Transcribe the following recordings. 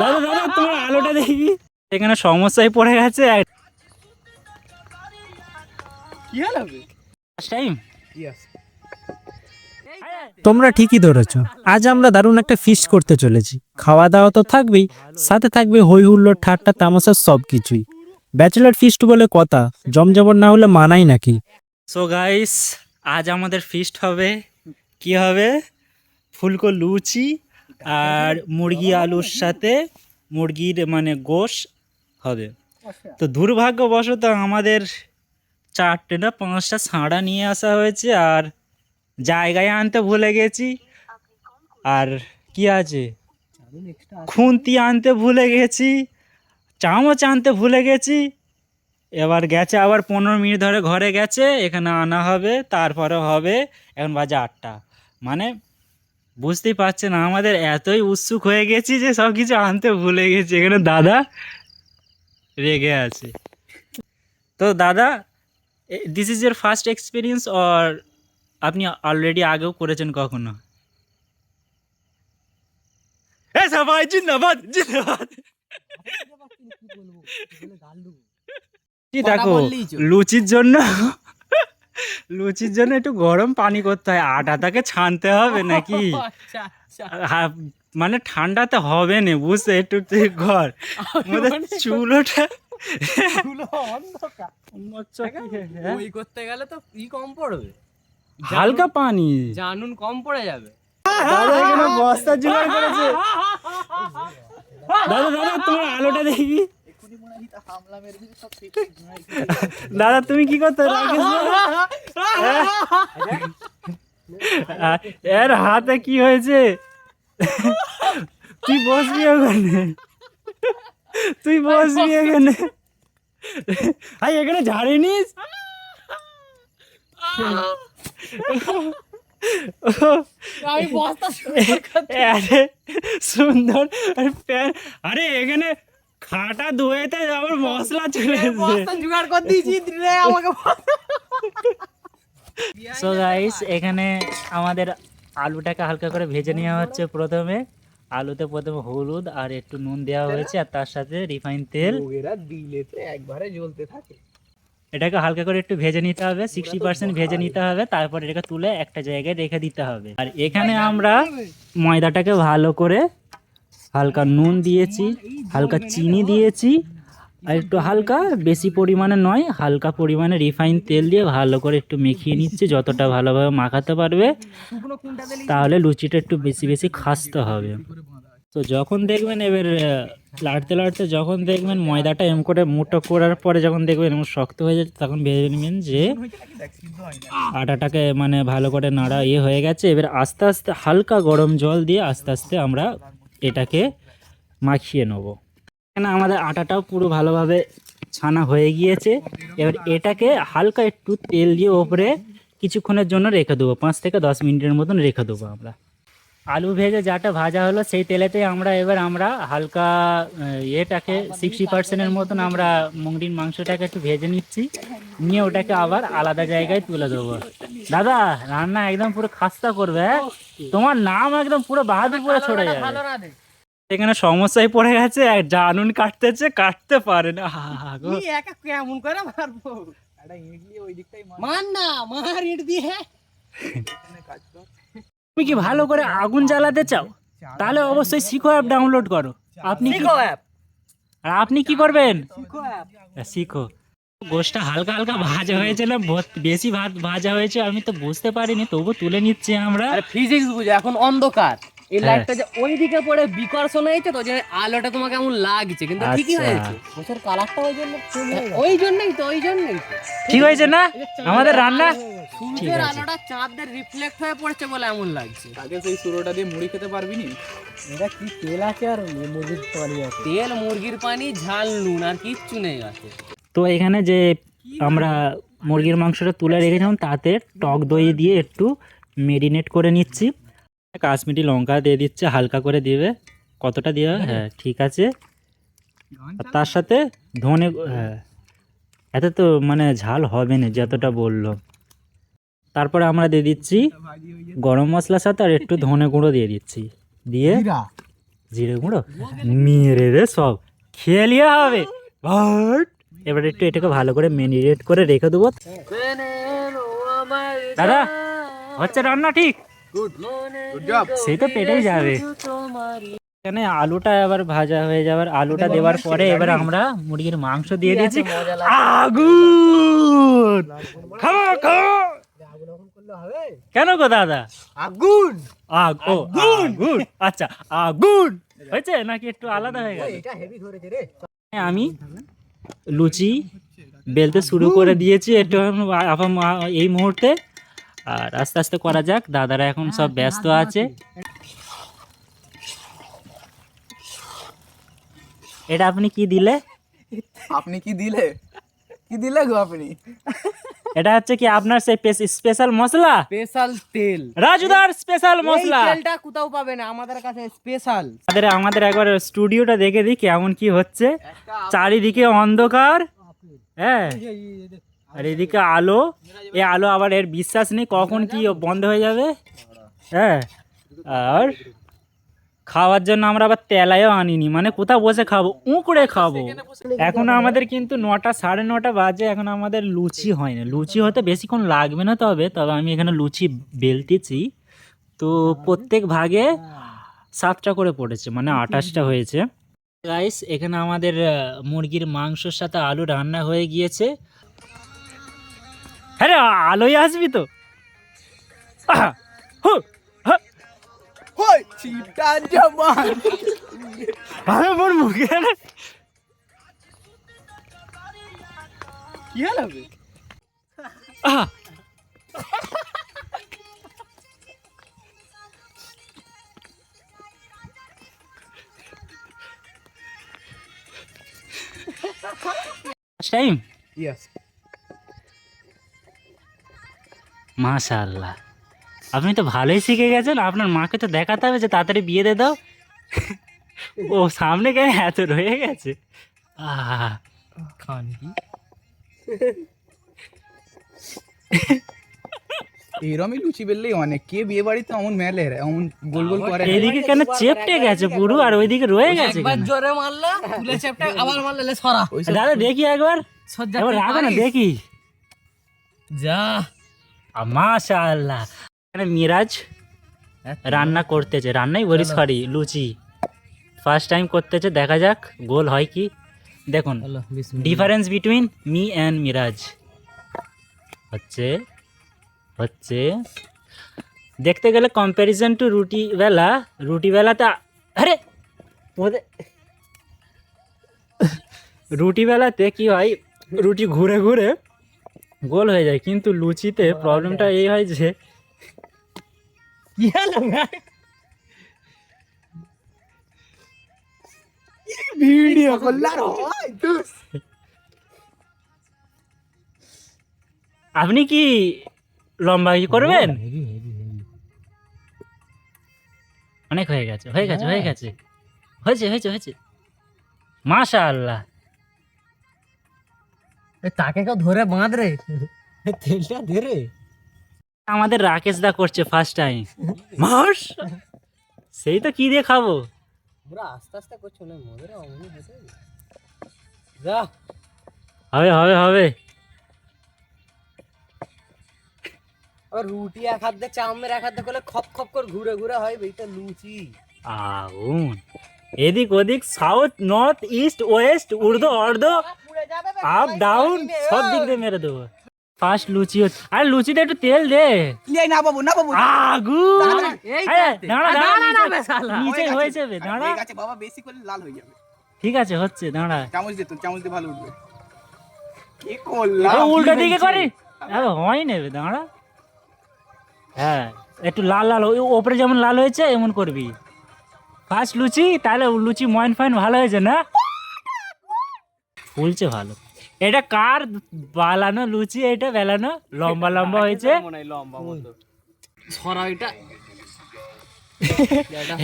দাদা দাদা তোমার আলোটা দেখি। এখানে সমস্যায় পড়ে গেছে। কি হলো টাইম? তোমরা ঠিকই ধরেছ, আজ আমরা দারুণ একটা ফিস্ট করতে চলেছি। খাওয়া দাওয়া তো থাকবেই, সাথে থাকবে হই হুল্লোড় ঠাট্টা তামাশা সবকিছুই। ব্যাচেলার ফিস্ট বলে কথা, জমজমট না হলে মানাই নাকি। সো গাইস, আজ আমাদের ফিস্ট হবে। কি হবে? ফুলকো লুচি আর মুরগি আলুর সাথে মুরগির মানে গোশ হবে। তো দুর্ভাগ্যবশত আমাদের 4টে না 5টা ছাড়া নিয়ে আসা হয়েছে, আর জায়গায় আনতে ভুলে গেছি। আর কি আছে, খুন্তি আনতে ভুলে গেছি, চামচ আনতে ভুলে গেছি। এবার গেছে আবার 15 মিনিট ধরে ঘরে গেছে, এখানে আনা হবে, তারপরে হবে। এখন বাজে 8টা, মানে বুঝতেই পারছেন আমাদের এতই উৎসুক হয়ে গেছি যে সব কিছু আনতে ভুলে গেছি। এখানে দাদা রেগে আছে। তো দাদা, this is year first experience or আপনি অলরেডি আগেও করেছেন কখনো? সবাই জিন্দাবাদ জিন্দাবাদ। দেখো, লুচির জন্য একটু গরম পানি করতে হয়, আটাটাকে ছানতে হবে নাকি? মানে ঠান্ডাতে হবে না, বুঝতে একটু ঘর আমাদের চুলোটা করতে গেলে তো কম পড়বে, হালকা পানি জানুন কম পড়ে যাবে। দাদা এখানে বস্তা জোগাড় করেছে। দাদা দাদা তোমার আলোটা দেখি। দাদা তুমি কি করতে রাখিস? এর হাতে কি হয়েছে? তুই বসবি ওখানে, তুই বসবি এখানে। আই এখানে ঝাড়ি নিস। সুন্দর। আরে এখানে খাটা ধুয়েতে আবার মশলা চলে এসেছে। জোগাড় করে দিয়েছি রে আমাকে। সো গাইস, এখানে আমাদের আলুটাকে হালকা করে ভেজে নেওয়া হচ্ছে। প্রথমে আলুতে হলুদ আর একটু নুন দেওয়া হয়েছে, আর তার সাথে রিফাইন তেল। দিলে তো একবারে জ্বলতে থাকে। এটাকে হালকা করে একটু ভেজে নিতে হবে, 60% ভেজে নিতে হবে। তারপর এটাকে তুলে একটা জায়গায় রেখে দিতে হবে। আর এখানে আমরা ময়দাটাকে ভালো করে হালকা নুন দিয়েছি, হালকা চিনি দিয়েছি, আর একটু হালকা, বেশি পরিমাণে নয়, হালকা পরিমাণে রিফাইন তেল দিয়ে ভালো করে একটু মেখিয়ে নিচ্ছি। যতটা ভালোভাবে মাখাতে পারবে, তাহলে লুচিটা একটু বেশি বেশি খাসতে হবে। তো যখন দেখবেন এবার লাড়তে লাড়তে যখন দেখবেন ময়দাটা এম করে মুঠো করার পরে যখন দেখবেন এমন শক্ত হয়ে যাচ্ছে, তখন ভেবে নেবেন যে আটাটাকে মানে ভালো করে নাড়া হয়ে গেছে। এবার আস্তে আস্তে হালকা গরম জল দিয়ে আস্তে আস্তে আমরা এটাকে মাখিয়ে নেব। এখানে আমাদের আটাটাও পুরো ভালোভাবে ছানা হয়ে গিয়েছে। এবার এটাকে হালকা একটু তেল দিয়ে ওপরে কিছুক্ষণের জন্য রেখে দেবো, 5 থেকে 10 মিনিটের মতন রেখে দেবো আমরা। আলু ভেজে যাটা ভাজা হলো সেই তেলেতে আমরা হালকা এটাকে 60%-এর মতন আমরা মুরগির মাংসটাকে একটু ভেজে নিচ্ছি, নিয়ে ওটাকে আবার আলাদা জায়গায় তুলে দেবো। দাদা রান্না একদম পুরো খাস্তা করবে, তোমার নাম একদম পুরো বাহাদুরপুরে ছড়ে যাবে। এখানে সমস্যায় পড়ে গেছে, জানুন কাটতেছে, কাটতে পারে না। কেমন করে মারবো? মার না, মার ইট দিয়ে। তুমি কি ভালো করে আগুন জ্বালাতে চাও? তাহলে অবশ্যই শিখো অ্যাপ ডাউনলোড করো। আপনি কি করবেন? শিখো। গোশটা হালকা হালকা ভাজা হয়েছে না বেশি ভাজা হয়েছে আমি তো বুঝতে পারিনি, তবু তুলে নিচ্ছি আমরা। ফিজিক্স বুঝে, এখন অন্ধকার, এই লাইটটা যে ওই দিকে পড়ে বিকর্ষণ হয়েছে, তো যে আলোটা তোমাকে এমন লাগছে, কিন্তু ঠিকই হয়েছে। গোশের কালারটা ওই জন্যই তো ঠিক হয়েছে না আমাদের রান্না? সূর্যের আলোটা চাঁদের রিফ্লেক্ট হয়ে পড়ছে বলে এমন লাগছে। আগে সেই সুরোটা দিয়ে মুড়ি খেতে পারবি নি? এটা কি তেল আছে আর মুরগির পানি আছে? তেল, মুরগির পানি, ঝাল, নুন, আর কিচ্ছু নেই আছে। তো এখানে যে আমরা মুরগির মাংসটা তুলে রেখেছিলাম তাতে টক দই দিয়ে একটু মেরিনেট করে নিচ্ছি। কাশ্মীরি লঙ্কা দিয়ে দিচ্ছে, হালকা করে দিবে। কতটা দিয়ে? হ্যাঁ ঠিক আছে। তার সাথে ধনে, হ্যাঁ এতে তো মানে ঝাল হবে না যতটা বললো। তারপরে আমরা দিয়ে দিচ্ছি গরম মশলার সাথে আর একটু ধনে গুঁড়ো দিয়ে দিচ্ছি, দিয়ে জিরে গুঁড়ো মেরে রে সব খেয়ে নিয়ে হবে বাট এবার একটু এটাকে ভালো করে ম্যারিনেট করে রেখে দেবো। দাদা হচ্ছে রান্না ঠিক? Good job. সেই তো পেটেই যাবে। এখানে আলুটা এবার ভাজা হয়ে যাবার, আলুটা দেওয়ার পরে এবার আমরা মুরগির মাংস দিয়ে দিয়েছি। আগুন খাও খাও। কেন গো দাদা? আগুন আগুন আচ্ছা আগুন হয়েছে নাকি একটু আলাদা হয়ে গেল? এটা হেভি ধরেছে রে। আমি লুচি বেলতে শুরু করে দিয়েছি একটু এই মুহূর্তে, আর আস্তে আস্তে করা যাক। দাদারা এখন সব ব্যস্ত আছে। এটা আপনি কি দিলে? আপনি কি দিলে? কি দিলে গো আপনি? এটা হচ্ছে কি আপনার সেই স্পেশাল মশলা, স্পেশাল তেল, রাজুদার স্পেশাল মশলা। এই তেলটা কোথাও পাবে না, আমাদের কাছে স্পেশাল। আমাদের একবার স্টুডিওটা দেখে দিই কেমন কি হচ্ছে। চারিদিকে অন্ধকার, হ্যাঁ, আর এদিকে আলো। এই আলো আবার এর বিশ্বাস নেই কখন কি বন্ধ হয়ে যাবে, হ্যাঁ। আর খাওয়ার জন্য আমরা আবার তেলায়ও আনিনি, মানে কোথাও বসে খাবো, উঁকড়ে খাবো। এখন আমাদের কিন্তু 9টা 9:30 বাজে, এখন আমাদের লুচি হয়নি। লুচি হতে বেশিক্ষণ লাগবে না, তবে আমি এখানে লুচি বেলতেছি। তো প্রত্যেক ভাগে 7টা করে পড়েছে, মানে 28টা হয়েছে। গাইস এখানে আমাদের মুরগির মাংসের সাথে আলু রান্না হয়ে গিয়েছে। হ্যাঁ রে, আলোই আসবি তো। আহা, হু, হা, হই চিটা জবান। আরে মোর মুখে না। কি হলো বে? আহা, টাইম ইয়েস। মাশাআল্লাহ, আপনি তো ভালোই শিখে গেছেন। আপনার মাকে তো দেখাতে হবে যে তাড়াতাড়ি বিয়ে দিয়ে দাও। ও সামনে কেন এত রয়ে গেছে? আহা, খান কি এরমই লুচি বেললেই অনেক। কে বিয়ে বাড়িতে অমন মেলে রে, অমন গোল গোল করে। এদিকে কেন চেপটে গেছে পুরো, আর ওইদিকে রয়ে গেছে একবার কেন? জোরে মারলা তুলে চেপটা, আবার মারলে লে সরা। দাদা দেখি একবার, সজ্জা এবার রাখো না দেখি। যা মাশাআল্লাহ, এখানে মিরাজ রান্না করতেছে, রান্নাই বলি সরি লুচি ফার্স্ট টাইম করতেছে। দেখা যাক গোল হয় কি। দেখুন difference between me and mirage হচ্ছে দেখতে গেলে কম্প্যারিজন টু রুটি বেলাতে আরে রুটি বেলাতে কি হয়, রুটি ঘুরে ঘুরে গোল হয়ে যায়, কিন্তু লুচিতে প্রবলেমটা এই হয় যে কি হলো ভিডিও করলার হয় দুস। আপনি কি লম্বা করবেন? অনেক হয়ে গেছে হয়েছে মাশাআল্লাহ। তাকে কেউ ধরে বাঁধ রে, তেলটা দে রে। আমাদের রাকেশ দা করছে ফার্স্ট টাইম। মাস সেই তো কি দিয়ে খাবো। পুরো আস্তে আস্তে করছো না, মধুরে অমনি হতে যা। হবে আর রুটি এক হাত দিয়ে, চাউমিন এক হাত দিয়ে করলে খপ খপ করে ঘুরে ঘুরে হয়, এইটা লুচি। আগুন এদিক ওদিক, south north east West, Urdu অর্ধ, আপ ডাউন সব দিক দিয়ে মেরে দেবো। ফার্স্ট লুচি হচ্ছে, আরে লুচিতে একটু তেল দে। লিয়ে না বাবু না বাবু। আগুন এই আরে, করতে। দাঁড়া, দাঁড়া না নিচে- বেশালা। নিচে হয়েছে বে, দাঁড়া। হয়ে গেছে বাবা, বেশি করলে লাল হয়ে যাবে। ঠিক আছে হচ্ছে, দাঁড়া। চামচ দে, তো চামচ দিয়ে ভালো উঠবে। কি করলাম? আরে উল্টো দিকে করে, আরে হয় নেবে, দাঁড়া। হ্যাঁ একটু লাল ওই ওপরে যেমন লাল হয়েছে এমন করবি। ফার্স্ট লুচি, তাহলে লুচি ময়ন ফাইন ভালো হয়েছে না? ফুলছে ভালো। এটা কার বালানো লুচি? এটা বেলানো লম্বা লম্বা হয়েছে। লম্বা মতো সরা এটা।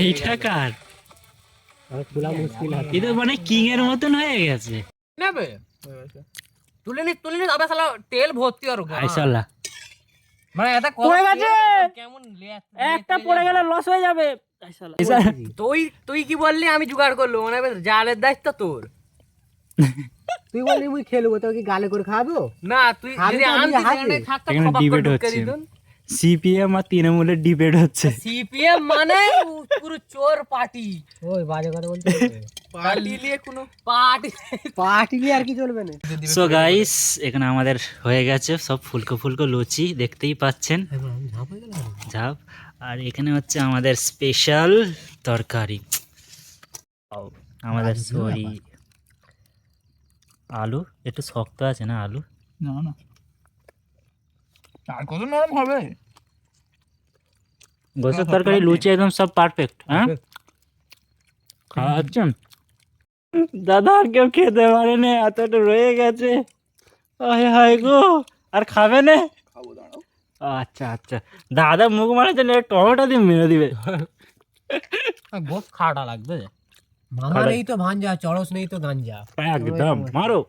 এইটা কার? খোলা মুশকিল আছে। এটা মানে কিং এর মতন হয়ে গেছে। নেবে তুলে নি আবে শালা তেল ভর্তি আর আইসাল্লাহ মানে এটা পড়ে গেছে। কেমন একটা পড়ে গেলে লস হয়ে যাবে। তুই তুই কি বললি আমি জোগাড় করলো মানে জালের দায়িত্ব তোর। তুই বললি মুই খেলবো তো কি গালে করে খাবো? না তুই খাবি যদি তো আনতি নিজে হাতে। সেখানে থাকতো এখানে খপাক করে debate ঢুকে হচ্ছে। দিতুন। সিপিএম আর তৃণমূলের ডিবেট হচ্ছে। সিপিএম মানে পুরো চোর পার্টি। ওই বাজে কথা বলতে হবে। পার্টি নিয়ে কোনো পার্টি পার্টি নিয়ে আর কি চলবে না। সো গাইস এখানে আমাদের হয়ে গেছে সব ফুলকো ফুলকো লুচি, দেখতেই পাচ্ছেন ঝাপ। আর এখানে হচ্ছে আমাদের স্পেশাল তরকারি, আমাদের সরি আলু একটু শক্ত আছে না আলু, না না আর কত নরম হবে। গোসের তরকারি লুচি একদম সব পারফেক্ট। হ্যাঁ খাওয়াচ্ছেন দাদা, আর কেউ খেতে পারে না, এতটা রয়ে গেছে। হায় হায় গো, আর খাবে না? খাবো দাঁড়াও। আচ্ছা আচ্ছা, দাদা মুখ মারাচ্ছেন, টমেটো দিয়ে মেরে দিবে। বহুত খাটা লাগবে। মামা নেই তো ভাঞ্জা, চড়স নেই তো গাঞ্জা। একদম মারো।